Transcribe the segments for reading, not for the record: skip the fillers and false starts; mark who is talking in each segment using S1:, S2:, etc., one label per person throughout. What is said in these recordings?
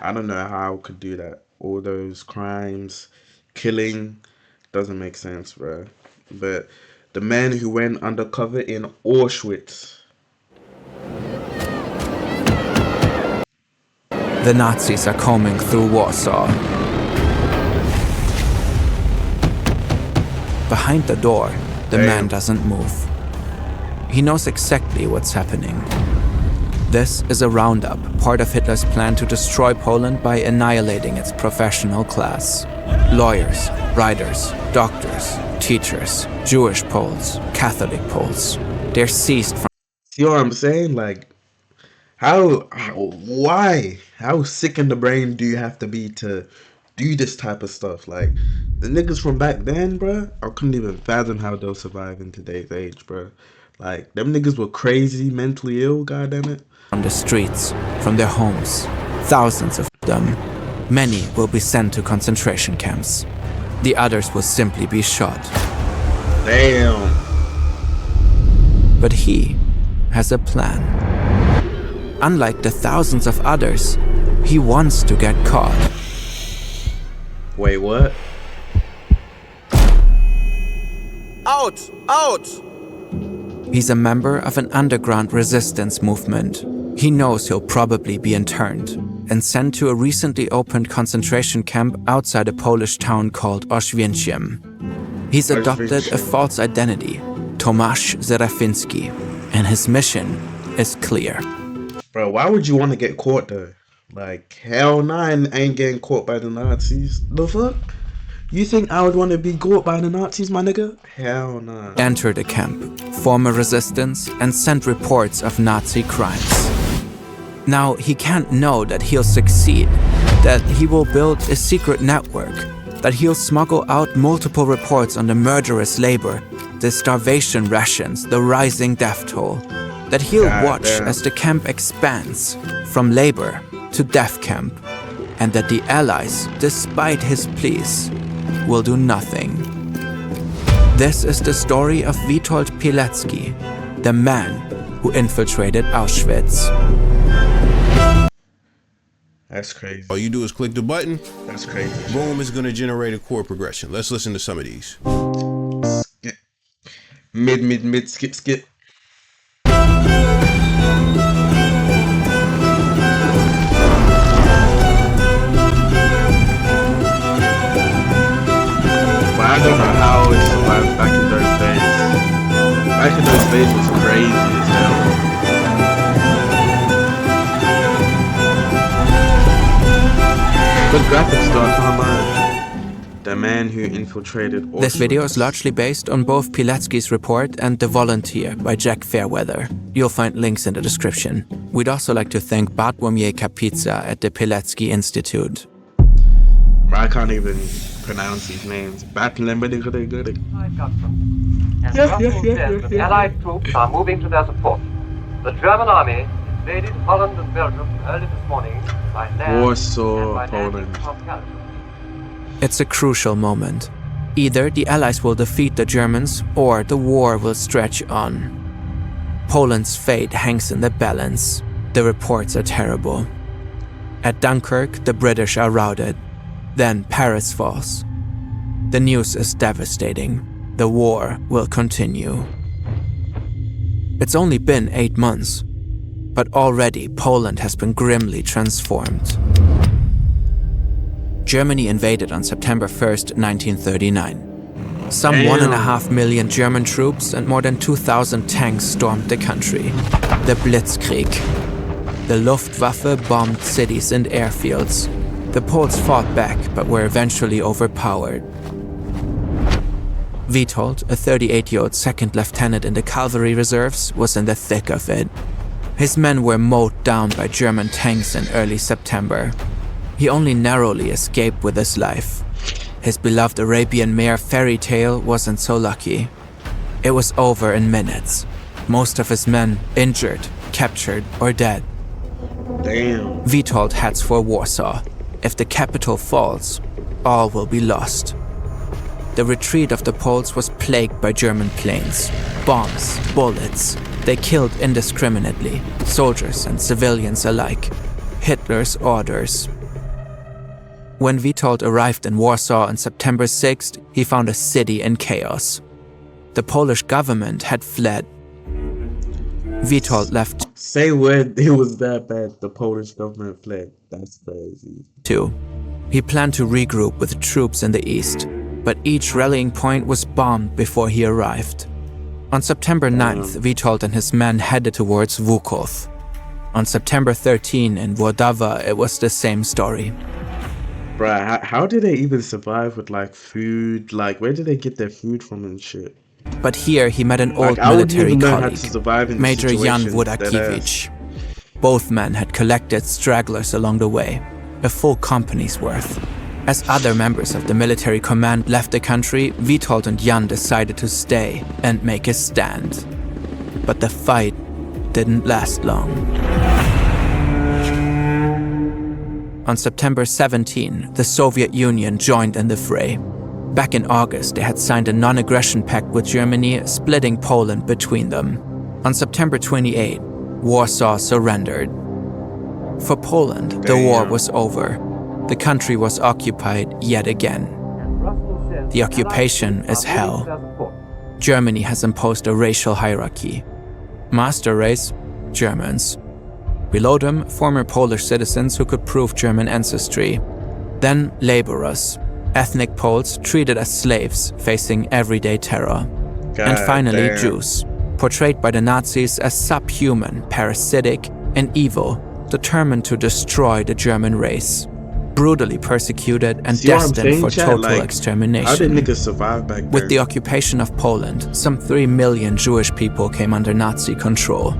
S1: I don't know how I could do that. All those crimes, killing, doesn't make sense, bro. But the men who went undercover in Auschwitz.
S2: The Nazis are combing through Warsaw. Behind the door, the man doesn't move. He knows exactly what's happening. This is a roundup, part of Hitler's plan to destroy Poland by annihilating its professional class. Lawyers, writers, doctors, teachers, Jewish Poles, Catholic Poles. They're seized from...
S1: See what I'm saying? Like, why? How sick in the brain do you have to be to do this type of stuff? Like, the niggas from back then, bro, I couldn't even fathom how they'll survive in today's age, bro. Like, them niggas were crazy, mentally ill, goddammit.
S2: From the streets, from their homes, thousands of them. Many will be sent to concentration camps. The others will simply be shot.
S1: Damn.
S2: But he has a plan. Unlike the thousands of others, he wants to get caught.
S1: Wait, what?
S3: Out! Out!
S2: He's a member of an underground resistance movement. He knows he'll probably be interned and sent to a recently opened concentration camp outside a Polish town called Auswitz. He's adopted a false identity, Tomasz Zerafinski, and his mission is clear.
S1: Bro, why would you want to get caught though? Like, hell nah, I ain't getting caught by the Nazis. The fuck? You think I would want to be caught by the Nazis, my nigga? Hell nah.
S2: Enter the camp, form a resistance, and send reports of Nazi crimes. Now, he can't know that he'll succeed, that he will build a secret network, that he'll smuggle out multiple reports on the murderous labor, the starvation rations, the rising death toll, that he'll watch as the camp expands from labor to death camp, and that the Allies, despite his pleas, will do nothing. This is the story of Witold Pilecki, the man who infiltrated Auschwitz.
S1: That's crazy.
S4: All you do is click the button.
S1: That's crazy.
S4: Boom, it's gonna generate a chord progression. Let's listen to some of these.
S1: Skip. Mid, skip. I don't know how it survived back in those days. Back in those days was crazy as hell. Good graphics though, I can't lie. The man who infiltrated Auswitz.
S2: This video is largely based on both Pilecki's report and The Volunteer by Jack Fairweather. You'll find links in the description. We'd also like to thank Bartłomiej Kapitsa at the Pilecki Institute.
S1: I can't even pronounce these names.
S5: The Allied troops are moving to their support. The German army invaded Holland and Belgium early this morning by land
S1: Warsaw,
S5: and by
S1: Poland.
S5: Poland.
S2: It's a crucial moment. Either the Allies will defeat the Germans or the war will stretch on. Poland's fate hangs in the balance. The reports are terrible. At Dunkirk, the British are routed. Then Paris falls. The news is devastating. The war will continue. It's only been 8 months, but already Poland has been grimly transformed. Germany invaded on September 1st, 1939. Some 1.5 million German troops and more than 2,000 tanks stormed the country. The Blitzkrieg. The Luftwaffe bombed cities and airfields. The Poles fought back, but were eventually overpowered. Witold, a 38-year-old second lieutenant in the cavalry reserves, was in the thick of it. His men were mowed down by German tanks in early September. He only narrowly escaped with his life. His beloved Arabian mare fairy tale wasn't so lucky. It was over in minutes. Most of his men injured, captured, or dead.
S1: Damn.
S2: Witold heads for Warsaw. If the capital falls, all will be lost. The retreat of the Poles was plagued by German planes, bombs, bullets. They killed indiscriminately, soldiers and civilians alike. Hitler's orders. When Witold arrived in Warsaw on September 6th, he found a city in chaos. The Polish government had fled. Witold left
S1: Say when it was that bad, the Polish government fled. That's crazy.
S2: too. He planned to regroup with troops in the east, but each rallying point was bombed before he arrived. On September 9th, Witold and his men headed towards Wukov. On September 13 in Włodawa, it was the same story.
S1: Bruh, how did they even survive with like food? Like, where did they get their food from and shit?
S2: But here he met an old
S1: Like, I wouldn't
S2: military
S1: even know how to
S2: colleague,
S1: survive in this
S2: Major Jan
S1: situation,
S2: Włodakiewicz. Both men had collected stragglers along the way, a full company's worth. As other members of the military command left the country, Witold and Jan decided to stay and make a stand. But the fight didn't last long. On September 17, the Soviet Union joined in the fray. Back in August, they had signed a non-aggression pact with Germany, splitting Poland between them. On September 28, Warsaw surrendered. For Poland, the war was over. The country was occupied yet again. The occupation is hell. Germany has imposed a racial hierarchy. Master race, Germans. Below them, former Polish citizens who could prove German ancestry. Then laborers, ethnic Poles treated as slaves, facing everyday terror. And finally,
S1: damn.
S2: Jews, portrayed by the Nazis as subhuman, parasitic, and evil, determined to destroy the German race. Brutally persecuted and
S1: See what I'm
S2: destined
S1: saying,
S2: for
S1: chat?
S2: total
S1: Like,
S2: extermination.
S1: How did niggas survive back then?
S2: With the occupation of Poland, some 3 million Jewish people came under Nazi control.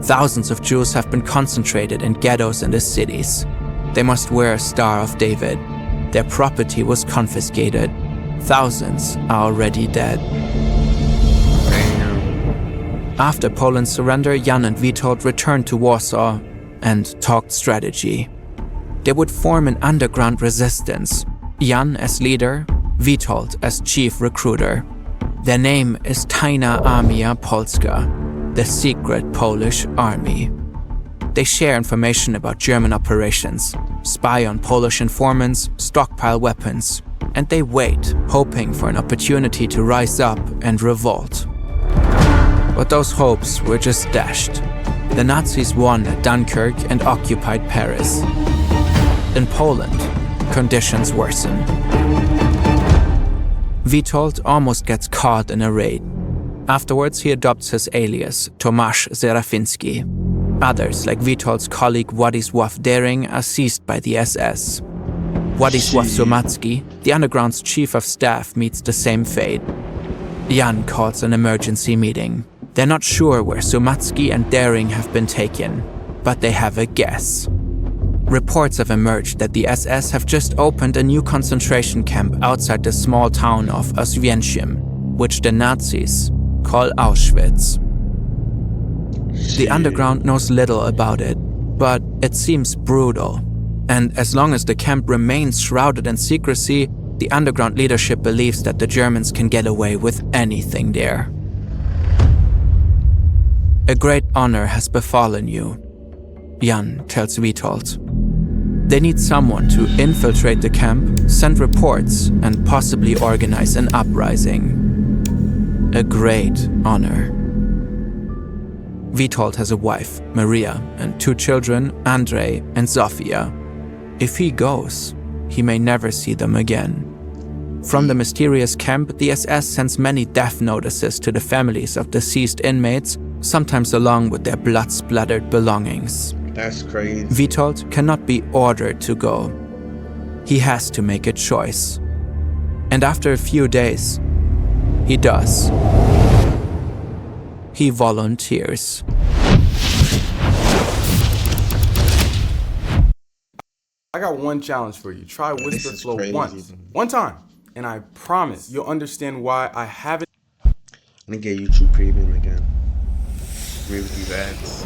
S2: Thousands of Jews have been concentrated in ghettos in the cities. They must wear a Star of David. Their property was confiscated. Thousands are already dead. After Poland's surrender, Jan and Witold returned to Warsaw and talked strategy. They would form an underground resistance, Jan as leader, Witold as chief recruiter. Their name is Tajna Armia Polska, the secret Polish army. They share information about German operations, spy on Polish informants, stockpile weapons, and they wait, hoping for an opportunity to rise up and revolt. But those hopes were just dashed. The Nazis won at Dunkirk and occupied Paris. In Poland, conditions worsen. Witold almost gets caught in a raid. Afterwards, he adopts his alias, Tomasz Serafiński. Others, like Witold's colleague Władysław Dering, are seized by the SS. Władysław Somacki, the underground's chief of staff, meets the same fate. Jan calls an emergency meeting. They're not sure where Somacki and Dering have been taken, but they have a guess. Reports have emerged that the SS have just opened a new concentration camp outside the small town of Auswitz, which the Nazis call Auschwitz. The underground knows little about it, but it seems brutal. And as long as the camp remains shrouded in secrecy, the underground leadership believes that the Germans can get away with anything there. A great honor has befallen you, Jan tells Witold. They need someone to infiltrate the camp, send reports, and possibly organize an uprising. A great honor. Witold has a wife, Maria, and 2 children, Andrei and Zofia. If he goes, he may never see them again. From the mysterious camp, the SS sends many death notices to the families of deceased inmates, sometimes along with their blood-splattered belongings.
S1: That's crazy.
S2: Witold cannot be ordered to go. He has to make a choice. And after a few days, he does. He volunteers.
S6: I got one challenge for you. Try Whisper
S1: is
S6: Flow
S1: crazy,
S6: once.
S1: dude.
S6: One time. And I promise you'll understand why I haven't.
S1: I'm gonna get YouTube Premium again. Agree with these ads.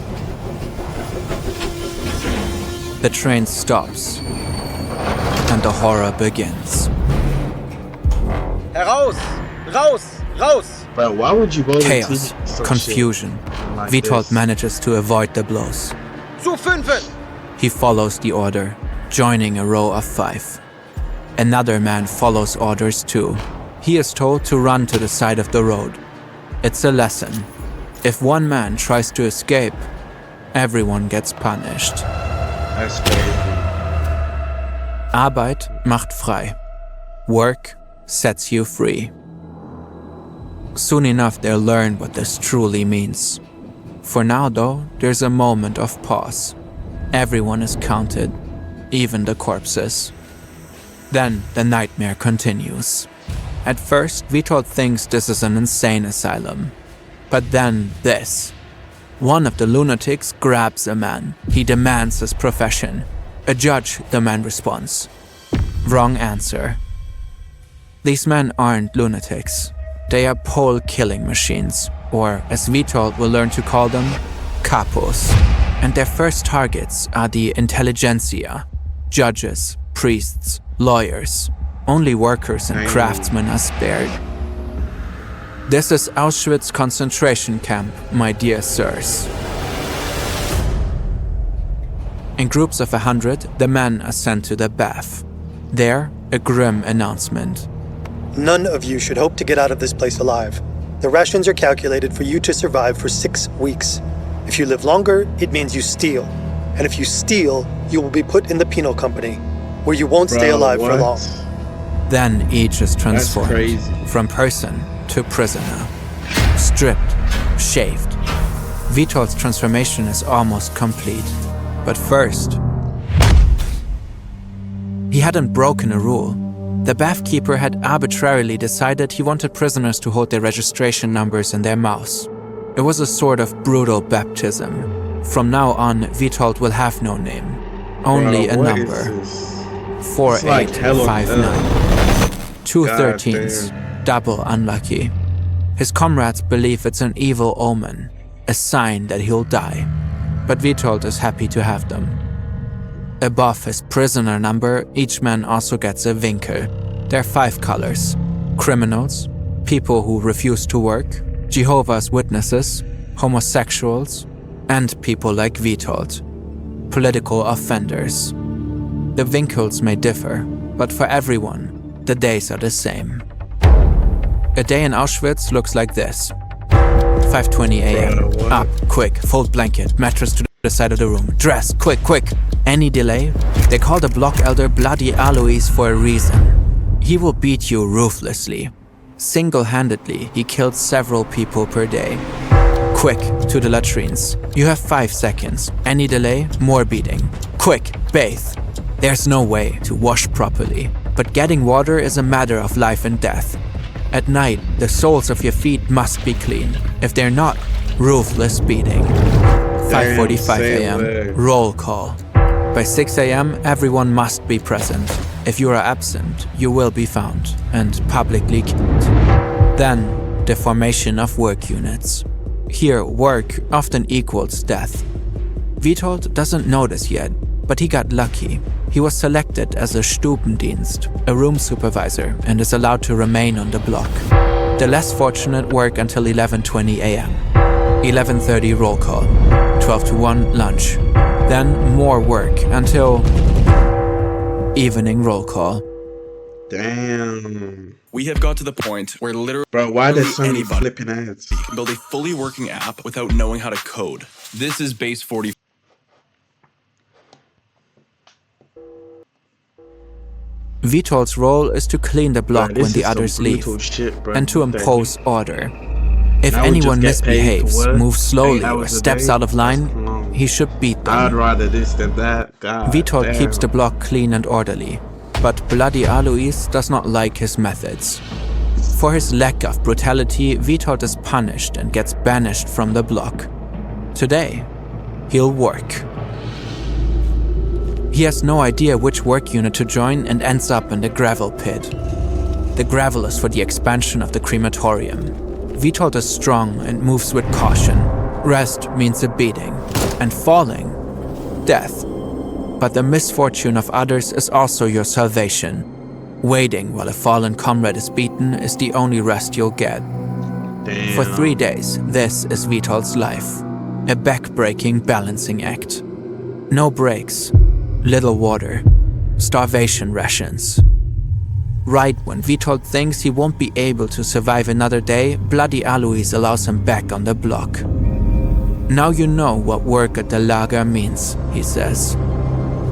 S2: The train stops, and the horror begins.
S3: Heraus! Raus! Raus!
S1: Bro, why would you go to
S2: Chaos,
S1: TV some
S2: confusion.
S1: shit like
S2: Witold
S1: this?
S2: manages to avoid the blows.
S3: Zu 5!
S2: He follows the order, joining a row of 5. Another man follows orders too. He is told to run to the side of the road. It's a lesson. If one man tries to escape, everyone gets punished.
S1: That's crazy.
S2: Arbeit macht frei. Work sets you free. Soon enough they'll learn what this truly means. For now though, there's a moment of pause. Everyone is counted, even the corpses. Then the nightmare continues. At first, Witold thinks this is an insane asylum. But then this. One of the lunatics grabs a man. He demands his profession. A judge, the man responds. Wrong answer. These men aren't lunatics. They are pole killing machines, or as Witold will learn to call them, capos. And their first targets are the intelligentsia, judges, priests, lawyers. Only workers and craftsmen are spared. This is Auschwitz concentration camp, my dear sirs. In groups of 100, the men are sent to the bath. There, a grim announcement.
S7: None of you should hope to get out of this place alive. The rations are calculated for you to survive for 6 weeks. If you live longer, it means you steal. And if you steal, you will be put in the penal company, where you won't stay alive for long.
S2: Then each is transformed from person to prisoner. Stripped, shaved. Witold's transformation is almost complete. But first, he hadn't broken a rule. The bathkeeper had arbitrarily decided he wanted prisoners to hold their registration numbers in their mouths. It was a sort of brutal baptism. From now on, Witold will have no name, only a number. 4859. 2 13s, double unlucky. His comrades believe it's an evil omen, a sign that he'll die. But Witold is happy to have them. Above his prisoner number, each man also gets a winkel. There are 5 colors: criminals, people who refuse to work, Jehovah's Witnesses, homosexuals, and people like Witold, political offenders. The winkels may differ, but for everyone, the days are the same. A day in Auschwitz looks like this. 5:20 a.m. Up, quick, fold blanket, mattress to the side of the room, dress, quick, quick. Any delay? They call the block elder Bloody Alois for a reason. He will beat you ruthlessly. Single-handedly, he killed several people per day. Quick, to the latrines. You have 5 seconds. Any delay, more beating. Quick, bathe. There's no way to wash properly, but getting water is a matter of life and death. At night, the soles of your feet must be clean. If they're not, ruthless beating. 5:45 a.m. Roll call. By 6 a.m., everyone must be present. If you are absent, you will be found and publicly killed. Then, the formation of work units. Here, work often equals death. Witold doesn't know this yet, but he got lucky. He was selected as a Stubendienst, a room supervisor, and is allowed to remain on the block. The less fortunate work until 11:20 a.m. 11:30 roll call. 12 to 1 lunch. Then more work until evening roll call.
S1: Damn.
S8: We have got to the point where literally
S1: Bro, why does so many
S8: anybody
S1: flipping ads?
S8: can build a fully working app without knowing how to code. This is base 40.
S2: Witold's role is to clean the block when the others leave, and to impose order. If anyone misbehaves, moves slowly, or steps out of line, he should beat them.
S1: I'd rather this than that. God
S2: Witold
S1: damn.
S2: keeps the block clean and orderly, but Bloody Alois does not like his methods. For his lack of brutality, Witold is punished and gets banished from the block. Today, he'll work. He has no idea which work unit to join and ends up in the gravel pit. The gravel is for the expansion of the crematorium. Witold is strong and moves with caution. Rest means a beating, and falling, death. But the misfortune of others is also your salvation. Waiting while a fallen comrade is beaten is the only rest you'll get.
S1: Damn.
S2: For 3 days, this is Witold's life. A back-breaking balancing act. No breaks, little water, starvation rations. Right when Vitold thinks he won't be able to survive another day, Bloody Alois allows him back on the block. Now you know what work at the lager means, he says.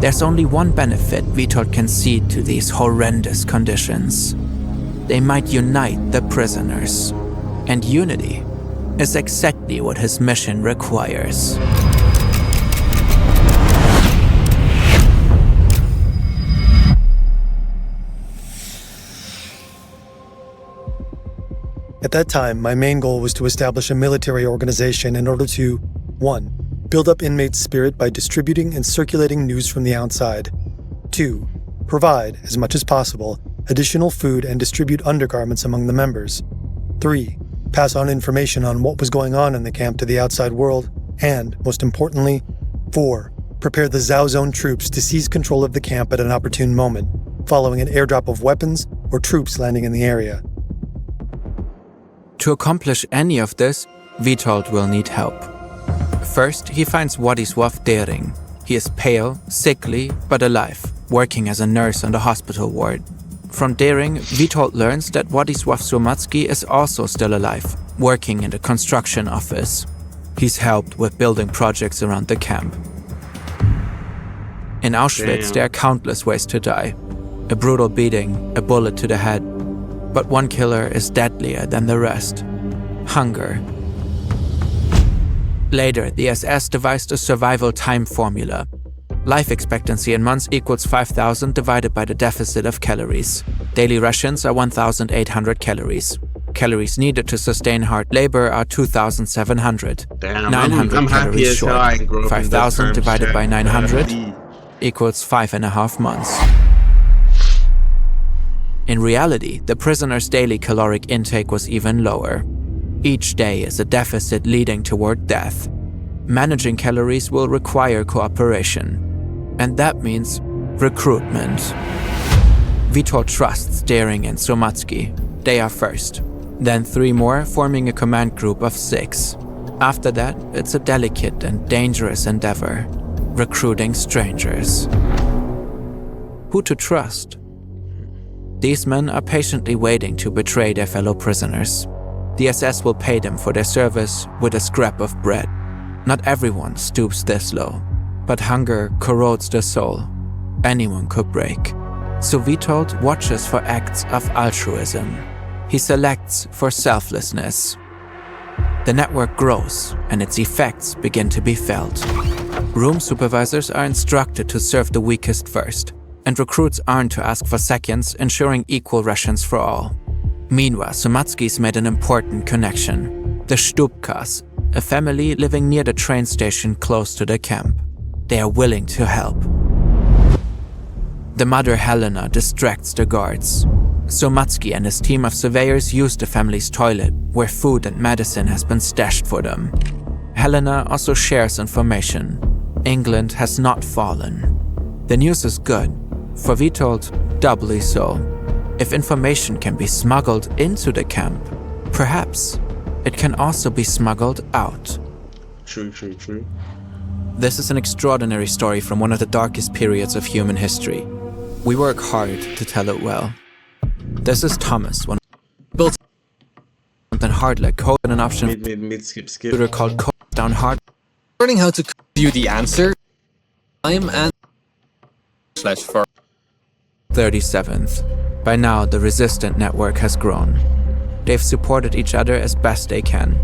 S2: There's only one benefit Vitold can see to these horrendous conditions. They might unite the prisoners. And unity is exactly what his mission requires.
S7: At that time, my main goal was to establish a military organization in order to 1. Build up inmates' spirit by distributing and circulating news from the outside. 2. Provide, as much as possible, additional food and distribute undergarments among the members. 3. Pass on information on what was going on in the camp to the outside world. And, most importantly, 4. Prepare the Zhao Zone troops to seize control of the camp at an opportune moment, following an airdrop of weapons or troops landing in the area.
S2: To accomplish any of this, Vitold will need help. First, he finds Władysław Dering. He is pale, sickly, but alive, working as a nurse on the hospital ward. From Dering, Vitold learns that Władysław Słomacki is also still alive, working in the construction office. He's helped with building projects around the camp. In Auschwitz, there are countless ways to die. A brutal beating, a bullet to the head. But one killer is deadlier than the rest: hunger. Later, the SS devised a survival time formula. Life expectancy in months equals 5,000 divided by the deficit of calories. Daily rations are 1,800 calories. Calories needed to sustain hard labor are 2,700.
S1: Damn,
S2: 900
S1: I'm happy
S2: calories
S1: as hell
S2: short.
S1: I ain't grew up in that
S2: 5,000
S1: time
S2: divided
S1: check.
S2: by 900
S1: Indeed.
S2: equals 5.5 months. In reality, the prisoner's daily caloric intake was even lower. Each day is a deficit leading toward death. Managing calories will require cooperation. And that means recruitment. Vitold trusts Dering and Słomacki. They are first. Then 3 more, forming a command group of 6. After that, it's a delicate and dangerous endeavor. Recruiting strangers. Who to trust? These men are patiently waiting to betray their fellow prisoners. The SS will pay them for their service with a scrap of bread. Not everyone stoops this low, but hunger corrodes the soul. Anyone could break. So Vitold watches for acts of altruism. He selects for selflessness. The network grows, and its effects begin to be felt. Room supervisors are instructed to serve the weakest first, and recruits aren't to ask for seconds, ensuring equal rations for all. Meanwhile, Słomacki's made an important connection. The Stupkas, a family living near the train station close to the camp. They are willing to help. The mother Helena distracts the guards. Słomacki and his team of surveyors use the family's toilet, where food and medicine has been stashed for them. Helena also shares information. England has not fallen. The news is good. For Vitold, doubly so. If information can be smuggled into the camp, perhaps it can also be smuggled out.
S1: True.
S2: This is an extraordinary story from one of the darkest periods of human history. We work hard to tell it well. This is Thomas, one built something hard like code and an option
S1: Mid, skip.
S2: computer called Code Down Hard.
S3: Learning how to view the answer. Time and /for
S2: 37th. By now, the resistant network has grown. They've supported each other as best they can.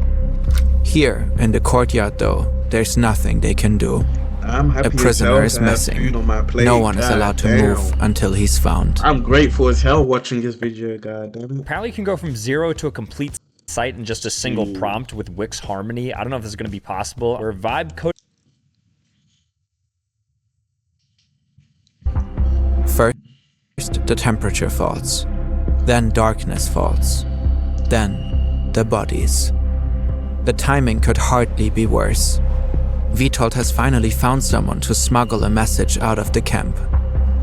S2: Here, in the courtyard though, there's nothing they can do.
S1: I'm happy
S2: A prisoner
S1: as
S2: is
S1: hell to have
S2: missing.
S1: food on my plate.
S2: No one is
S1: God
S2: allowed to
S1: damn.
S2: move until he's found.
S1: I'm grateful as hell watching this video, god damn it.
S9: Apparently you can go from 0 to a complete site in just a single prompt with Wix Harmony. I don't know if this is going to be possible. Or vibe code.
S2: First, the temperature falls. Then darkness falls. Then, the bodies. The timing could hardly be worse. Vitold has finally found someone to smuggle a message out of the camp.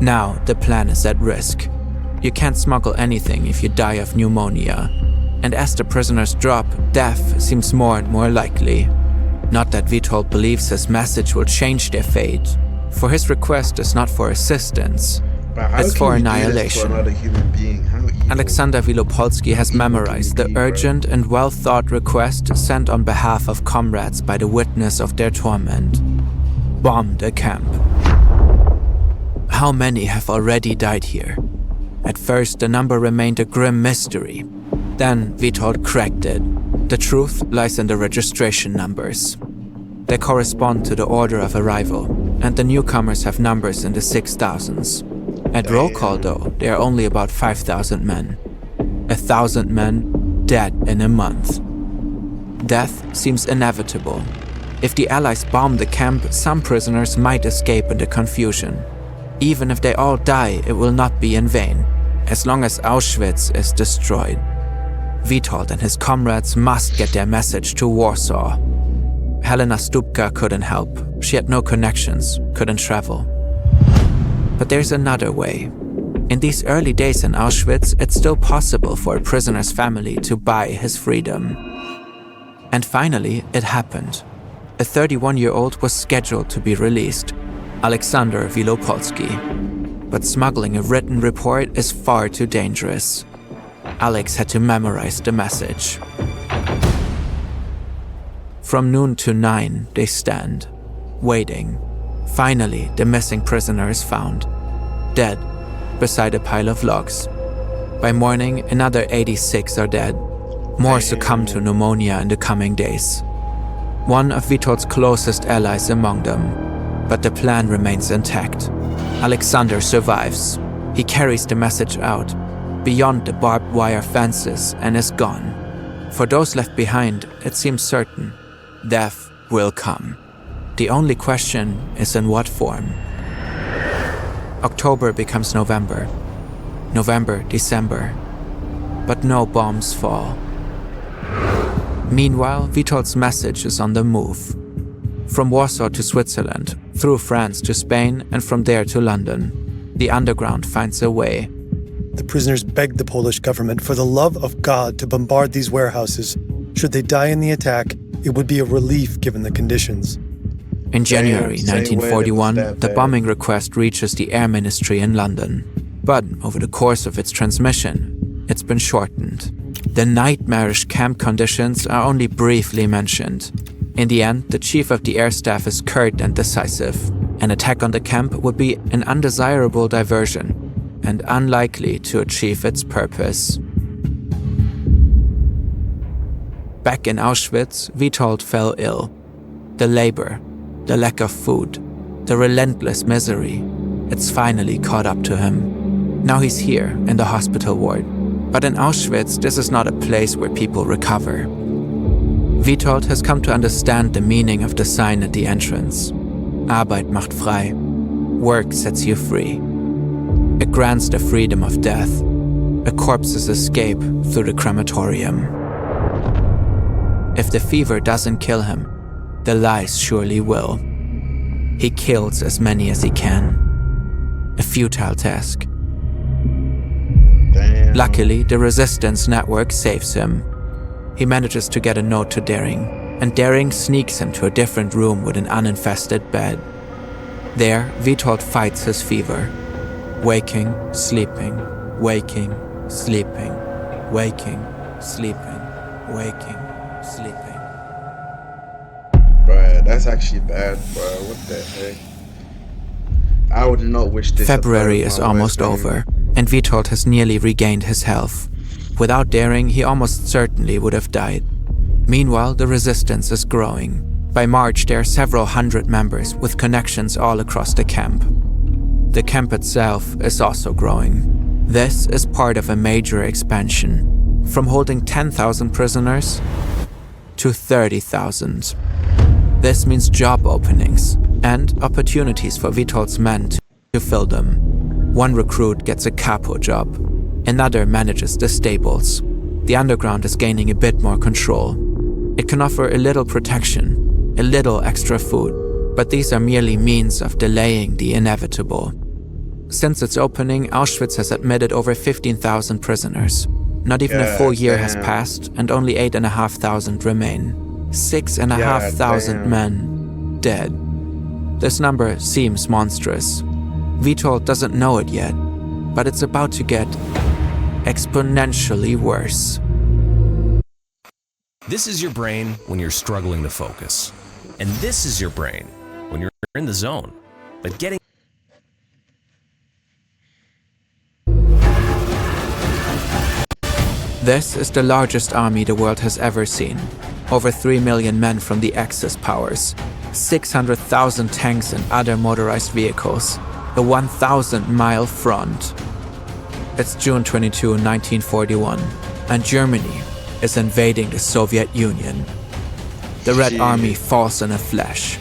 S2: Now, the plan is at risk. You can't smuggle anything if you die of pneumonia. And as the prisoners drop, death seems more and more likely. Not that Vitold believes his message will change their fate. For his request is not for assistance,
S1: Bro, how
S2: it's
S1: can
S2: for
S1: you do this
S2: annihilation.
S1: for another human being? How evil?
S2: Alexander Wielopolski has memorized the urgent and well-thought request sent on behalf of comrades by the witness of their torment. Bomb the camp. How many have already died here? At first, the number remained a grim mystery. Then, Witold cracked it. The truth lies in the registration numbers. They correspond to the order of arrival, and the newcomers have numbers in the 6,000s. At roll call, though, there are only about 5,000 men. 1,000 men dead in a month. Death seems inevitable. If the Allies bomb the camp, some prisoners might escape in the confusion. Even if they all die, it will not be in vain, as long as Auschwitz is destroyed. Witold and his comrades must get their message to Warsaw. Helena Stupka couldn't help. She had no connections, couldn't travel. But there's another way. In these early days in Auschwitz, it's still possible for a prisoner's family to buy his freedom. And finally, it happened. A 31-year-old was scheduled to be released, Alexander Wielopolski. But smuggling a written report is far too dangerous. Alex had to memorize the message. From noon to 9, they stand, waiting. Finally, the missing prisoner is found, dead, beside a pile of logs. By morning, another 86 are dead. More succumb to pneumonia in the coming days. One of Witold's closest allies among them, but the plan remains intact. Alexander survives. He carries the message out, beyond the barbed wire fences, and is gone. For those left behind, it seems certain. Death will come. The only question is in what form. October becomes November. November, December. But no bombs fall. Meanwhile, Witold's message is on the move. From Warsaw to Switzerland, through France to Spain, and from there to London, the underground finds a way.
S7: The prisoners begged the Polish government for the love of God to bombard these warehouses. Should they die in the attack, it would be a relief given the conditions.
S2: In January 1941, the bombing request reaches the Air Ministry in London. But over the course of its transmission, it's been shortened. The nightmarish camp conditions are only briefly mentioned. In the end, the chief of the air staff is curt and decisive. An attack on the camp would be an undesirable diversion and unlikely to achieve its purpose. Back in Auschwitz, Witold fell ill. The labor, the lack of food, the relentless misery, it's finally caught up to him. Now he's here in the hospital ward. But in Auschwitz, this is not a place where people recover. Witold has come to understand the meaning of the sign at the entrance. Arbeit macht frei. Work sets you free. It grants the freedom of death, a corpse's escape through the crematorium. If the fever doesn't kill him, the lies surely will. He kills as many as he can. A futile task.
S1: Damn.
S2: Luckily, the resistance network saves him. He manages to get a note to Dering, and Dering sneaks him to a different room with an uninfested bed. There, Witold fights his fever. Waking, sleeping, waking, sleeping, waking, sleeping, waking, sleeping.
S1: Bruh, that's actually bad, bruh. What the heck? I would not wish this.
S2: February is almost over, and Witold has nearly regained his health. Without Dering, he almost certainly would have died. Meanwhile, the resistance is growing. By March, there are several hundred members with connections all across the camp. The camp itself is also growing. This is part of a major expansion, from holding 10,000 prisoners to 30,000. This means job openings and opportunities for Witold's men to fill them. One recruit gets a capo job, another manages the stables. The underground is gaining a bit more control. It can offer a little protection, a little extra food, but these are merely means of delaying the inevitable. Since its opening, Auschwitz has admitted over 15,000 prisoners. Not even a full year has passed, and only 8,500 remain. 6,500 men dead. This number seems monstrous. Vitold doesn't know it yet, but it's about to get exponentially worse.
S10: This is your brain when you're struggling to focus. And this is your brain when you're in the zone. But getting
S2: This is the largest army the world has ever seen. Over 3 million men from the Axis powers, 600,000 tanks and other motorized vehicles, a 1,000-mile front. It's June 22, 1941, and Germany is invading the Soviet Union. The Red Army falls in a flash.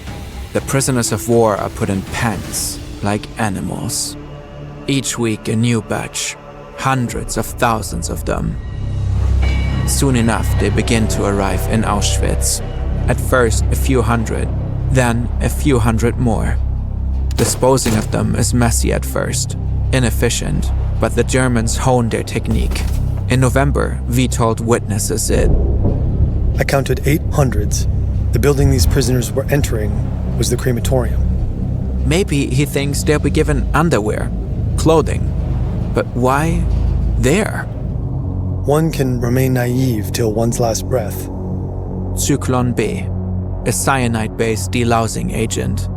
S2: The prisoners of war are put in pens, like animals. Each week a new batch, hundreds of thousands of them. Soon enough, they begin to arrive in Auschwitz. At first, a few hundred, then a few hundred more. Disposing of them is messy at first, inefficient, but the Germans hone their technique. In November, Vitold witnesses it.
S7: I counted 8 hundreds. The building these prisoners were entering was the crematorium.
S2: Maybe he thinks they'll be given underwear, clothing. But why there?
S7: One can remain naive till one's last breath.
S2: Zyklon B, a cyanide-based delousing agent.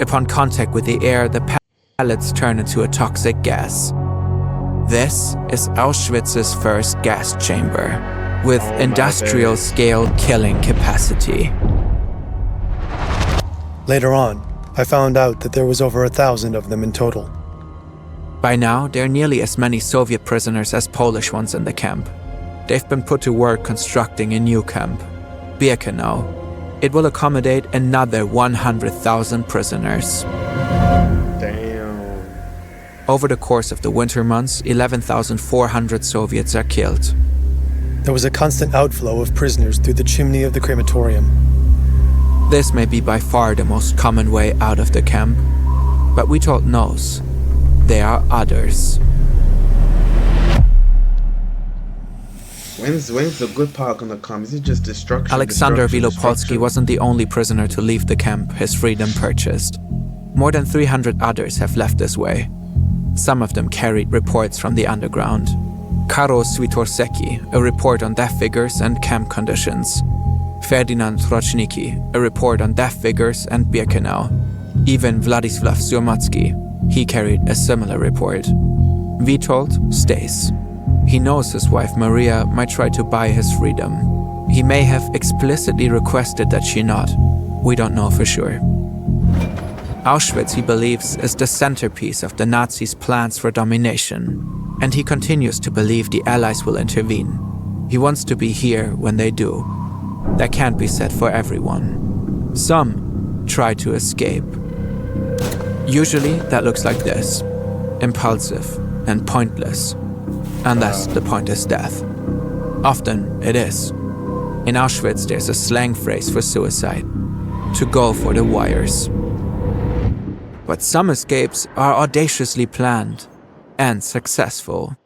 S2: Upon contact with the air, the pellets turn into a toxic gas. This is Auschwitz's first gas chamber, with industrial-scale killing capacity.
S7: Later on, I found out that there was over 1,000 of them in total.
S2: By now, there are nearly as many Soviet prisoners as Polish ones in the camp. They've been put to work constructing a new camp, Birkenau. It will accommodate another 100,000 prisoners.
S1: Damn.
S2: Over the course of the winter months, 11,400 Soviets are killed.
S7: There was a constant outflow of prisoners through the chimney of the crematorium.
S2: This may be by far the most common way out of the camp, but Vitold knows there are others.
S1: When's the good part gonna come? Is it just destruction?
S2: Alexander
S1: destruction,
S2: Vilopolsky
S1: destruction?
S2: wasn't the only prisoner to leave the camp his freedom purchased. More than 300 others have left this way. Some of them carried reports from the underground. Karol Switorseki, a report on death figures and camp conditions. Ferdinand Troczniki, a report on death figures and Birkenau. Even Władysław Surmacki, he carried a similar report. Vitold stays. He knows his wife Maria might try to buy his freedom. He may have explicitly requested that she not. We don't know for sure. Auschwitz, he believes, is the centerpiece of the Nazis' plans for domination, and he continues to believe the Allies will intervene. He wants to be here when they do. That can't be said for everyone. Some try to escape. Usually that looks like this: impulsive and pointless, unless the point is death. Often it is. In Auschwitz there's a slang phrase for suicide: to go for the wires. But some escapes are audaciously planned and successful.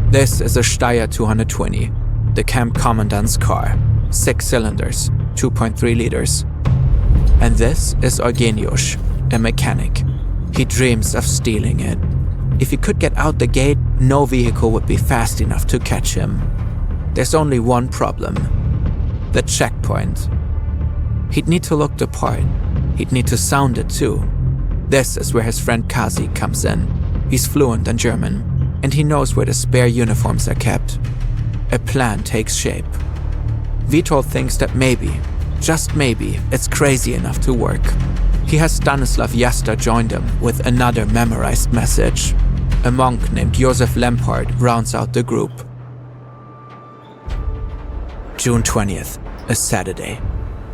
S2: This is a Steyr 220, the camp commandant's car, 6 cylinders, 2.3 liters. And this is Eugeniusz, a mechanic. He dreams of stealing it. If he could get out the gate, no vehicle would be fast enough to catch him. There's only one problem: the checkpoint. He'd need to look the part. He'd need to sound it too. This is where his friend Kazi comes in. He's fluent in German, and he knows where the spare uniforms are kept. A plan takes shape. Vitold thinks that maybe, just maybe, it's crazy enough to work. He has Stanislav Jasta join him with another memorized message. A monk named Josef Lempart rounds out the group. June 20th, a Saturday.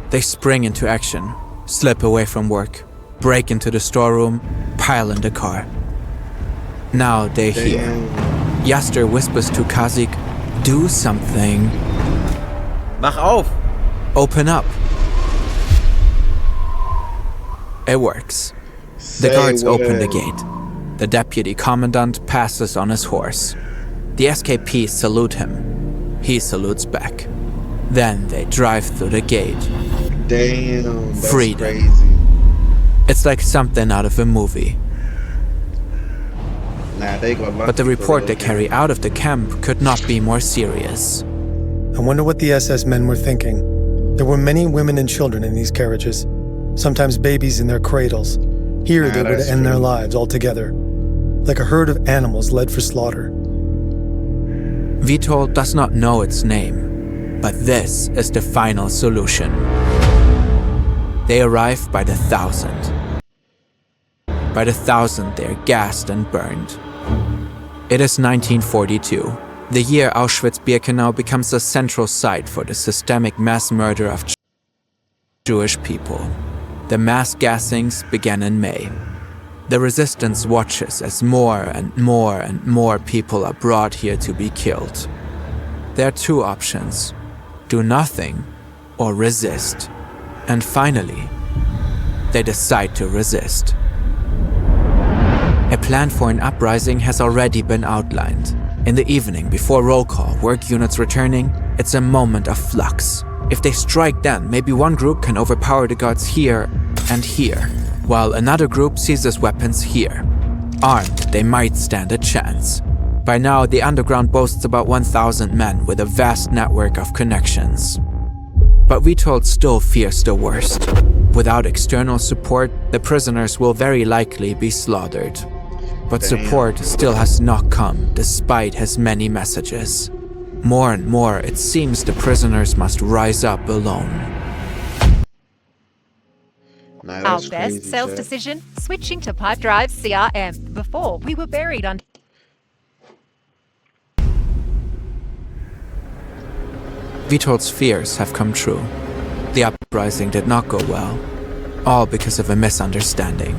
S2: They spring into action, slip away from work, break into the storeroom, pile in the car. Now they're here. Jaster whispers to Kazik, "Do something.
S11: Mach auf!
S2: Open up." It works. The guards open the gate. The deputy commandant passes on his horse. The SKPs salute him. He salutes back. Then they drive through the gate.
S1: Damn, that's
S2: Freedom.
S1: crazy.
S2: It's like something out of a movie.
S1: Nah, they got lucky.
S2: But the
S1: for
S2: report
S1: real,
S2: they carry
S1: man.
S2: out of the camp could not be more serious.
S7: I wonder what the SS men were thinking. There were many women and children in these carriages, sometimes babies in their cradles. Here
S1: Nah,
S7: they were to
S1: that's
S7: end their
S1: true.
S7: lives altogether, like a herd of animals led for slaughter.
S2: Vitold does not know its name, but this is the final solution. They arrive by the thousand. By the thousand, they are gassed and burned. It is 1942, the year Auschwitz-Birkenau becomes a central site for the systemic mass murder of Jewish people. The mass gassings began in May. The resistance watches as more and more and more people are brought here to be killed. There are two options: do nothing or resist. And finally, they decide to resist. A plan for an uprising has already been outlined. In the evening, before roll call, work units returning, it's a moment of flux. If they strike then, maybe one group can overpower the guards here and here, while another group seizes weapons here. Armed, they might stand a chance. By now, the underground boasts about 1,000 men with a vast network of connections. But Vitold still fears the worst. Without external support, the prisoners will very likely be slaughtered. But support still has not come, despite his many messages. More and more, it seems the prisoners must rise up alone.
S1: Nah,
S12: Our
S1: that's
S12: best
S1: crazy,
S12: sales
S1: chat.
S12: decision, switching to pipe drive CRM. Before, we were buried under...
S2: Vitold's fears have come true. The uprising did not go well, all because of a misunderstanding.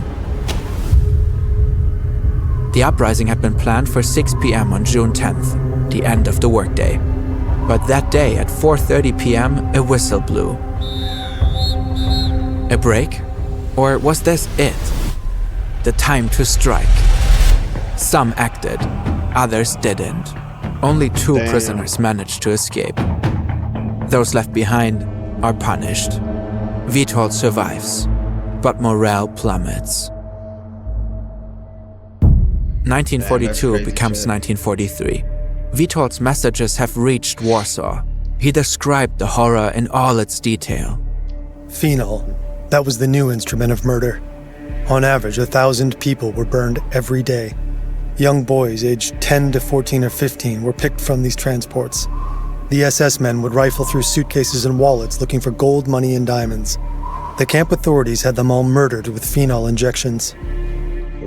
S2: The uprising had been planned for 6 p.m. on June 10th, the end of the workday. But that day at 4:30 p.m., a whistle blew. A break? Or was this it? The time to strike. Some acted, others didn't. Only 2
S1: Damn.
S2: prisoners managed to escape. Those left behind are punished. Vitold survives, but morale plummets. 1942
S1: crazy
S2: becomes
S1: shit.
S2: 1943. Vitold's messages have reached Warsaw. He described the horror in all its detail.
S7: Phenol, that was the new instrument of murder. On average, 1,000 people were burned every day. Young boys aged 10 to 14 or 15 were picked from these transports. The SS men would rifle through suitcases and wallets looking for gold, money, and diamonds. The camp authorities had them all murdered with phenol injections.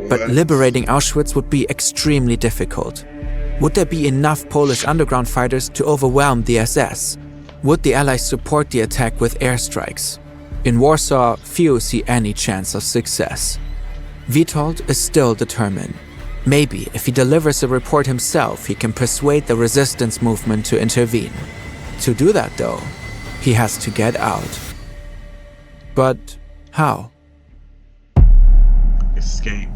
S2: But liberating Auschwitz would be extremely difficult. Would there be enough Polish underground fighters to overwhelm the SS? Would the Allies support the attack with airstrikes? In Warsaw, few see any chance of success. Vitold is still determined. Maybe if he delivers a report himself, he can persuade the resistance movement to intervene. To do that, though, he has to get out. But how?
S1: Escape.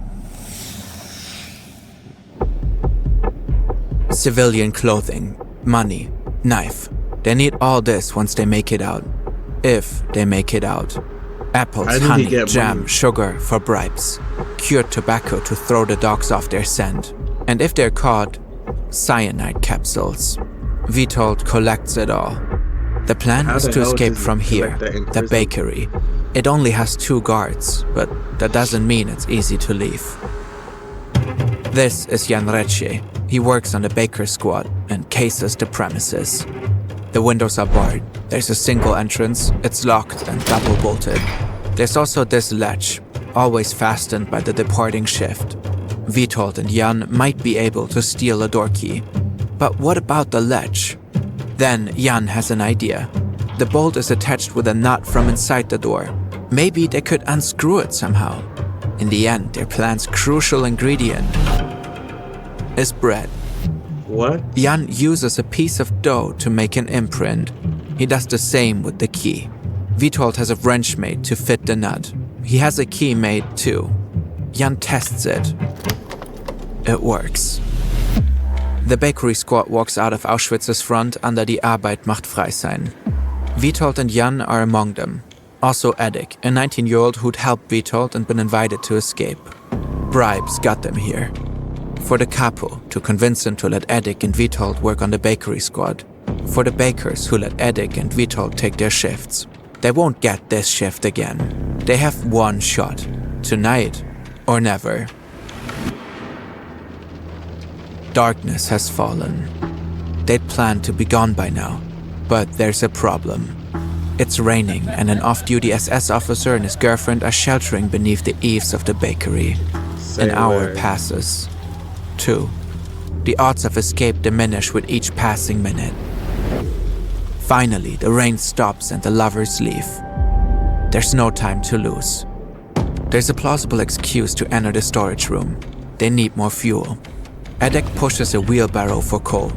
S2: Civilian clothing, money, knife. They need all this once they make it out. If they make it out. Apples,
S1: How did he
S2: honey,
S1: get
S2: jam,
S1: money?
S2: sugar for bribes. Cured tobacco to throw the dogs off their scent. And if they're caught, cyanide capsules. Vitold collects it all. The plan
S1: How
S2: is
S1: the
S2: to
S1: hell
S2: escape
S1: does he
S2: from here,
S1: collect that in
S2: the
S1: prison?
S2: bakery. It only has 2 guards, but that doesn't mean it's easy to leave. This is Jan Recce. He works on the baker's squad and cases the premises. The windows are barred. There's a single entrance, it's locked and double bolted. There's also this latch, always fastened by the departing shift. Vitold and Jan might be able to steal a door key. But what about the latch? Then Jan has an idea. The bolt is attached with a nut from inside the door. Maybe they could unscrew it somehow. In the end, their plan's crucial ingredient is bread.
S1: What?
S2: Jan uses a piece of dough to make an imprint. He does the same with the key. Vitold has a wrench made to fit the nut. He has a key made too. Jan tests it. It works. The bakery squad walks out of Auschwitz's front under the Arbeit macht frei sein. Vitold and Jan are among them. Also Eddic, a 19-year-old who'd helped Vitold and been invited to escape. Bribes got them here. For the capo to convince him to let Eddic and Vitold work on the bakery squad. For the bakers who let Eddic and Vitold take their shifts. They won't get this shift again. They have one shot. Tonight or never. Darkness has fallen. They'd planned to be gone by now, but there's a problem. It's raining and an off-duty SS officer and his girlfriend are sheltering beneath the eaves of the bakery. An hour passes. 2. The odds of escape diminish with each passing minute. Finally, the rain stops and the lovers leave. There's no time to lose. There's a plausible excuse to enter the storage room. They need more fuel. Edek pushes a wheelbarrow for coal.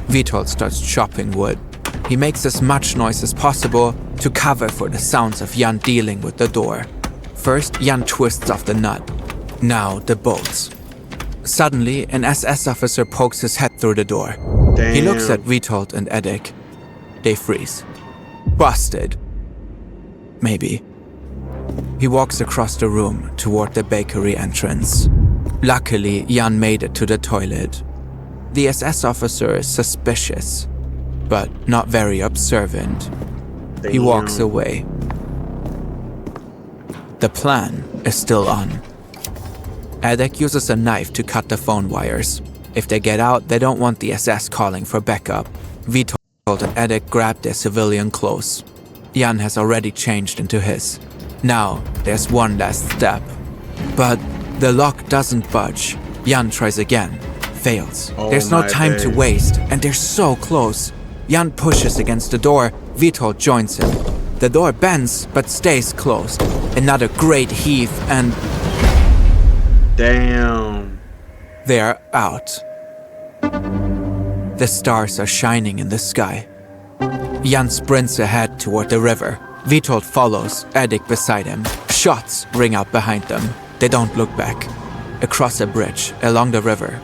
S2: Vitold starts chopping wood. He makes as much noise as possible to cover for the sounds of Jan dealing with the door. First, Jan twists off the nut. Now, the bolts. Suddenly, an SS officer pokes his head through the door.
S1: Damn.
S2: He looks at Vitold and Edek. They freeze. Busted. Maybe. He walks across the room toward the bakery entrance. Luckily, Jan made it to the toilet. The SS officer is suspicious, but not very observant.
S1: Damn.
S2: He walks away. The plan is still on. Edek uses a knife to cut the phone wires. If they get out, they don't want the SS calling for backup. Vitold and Edek grab their civilian clothes. Jan has already changed into his. Now, there's one last step. But the lock doesn't budge. Jan tries again. Fails. There's no time to waste, and they're so close. Jan pushes against the door. Vitold joins him. The door bends, but stays closed. Another great heave, and...
S1: Damn.
S2: they're out. The stars are shining in the sky. Jan sprints ahead toward the river. Vitold follows, Edek beside him. Shots ring out behind them. They don't look back. Across a bridge, along the river.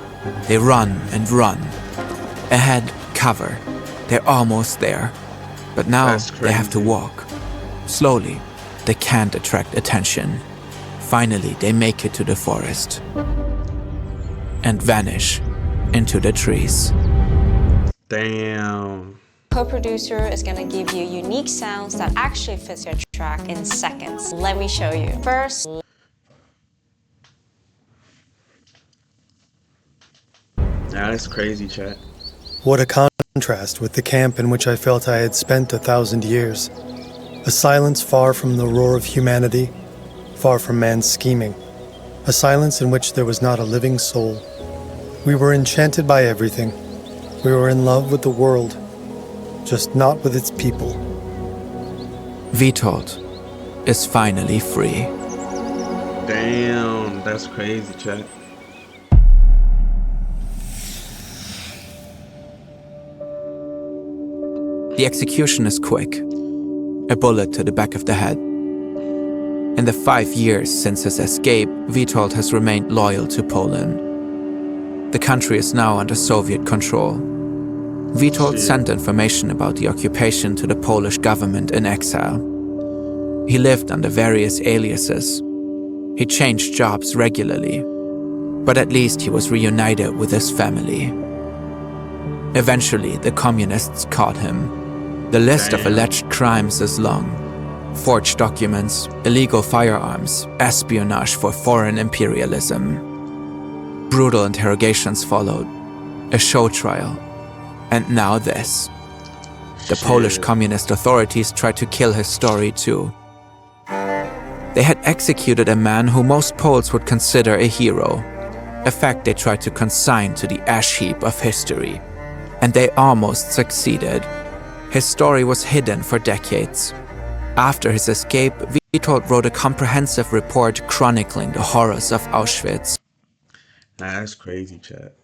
S2: They run and run. Ahead, cover. They're almost there. But now they have to walk. Slowly, they can't attract attention. Finally, they make it to the forest. And vanish into the trees.
S1: Damn.
S13: Co-producer is gonna give you unique sounds that actually fits your track in seconds. Let me show you. First,
S1: That's crazy, chat.
S7: What a contrast with the camp in which I felt I had spent 1,000 years. A silence far from the roar of humanity, far from man's scheming. A silence in which there was not a living soul. We were enchanted by everything. We were in love with the world, just not with its people.
S2: Vitold is finally free.
S1: Damn, that's crazy, chat.
S2: The execution is quick. A bullet to the back of the head. In the 5 years since his escape, Vitold has remained loyal to Poland. The country is now under Soviet control. Vitold sent information about the occupation to the Polish government in exile. He lived under various aliases. He changed jobs regularly, but at least he was reunited with his family. Eventually, the communists caught him. The list of alleged crimes is long. Forged documents, illegal firearms, espionage for foreign imperialism. Brutal interrogations followed, a show trial, and now this. The Polish communist authorities tried to kill his story too. They had executed a man who most Poles would consider a hero, a fact they tried to consign to the ash heap of history. And they almost succeeded. His story was hidden for decades. After his escape, Vitold wrote a comprehensive report chronicling the horrors of Auschwitz.
S1: Nah, that's crazy, chat.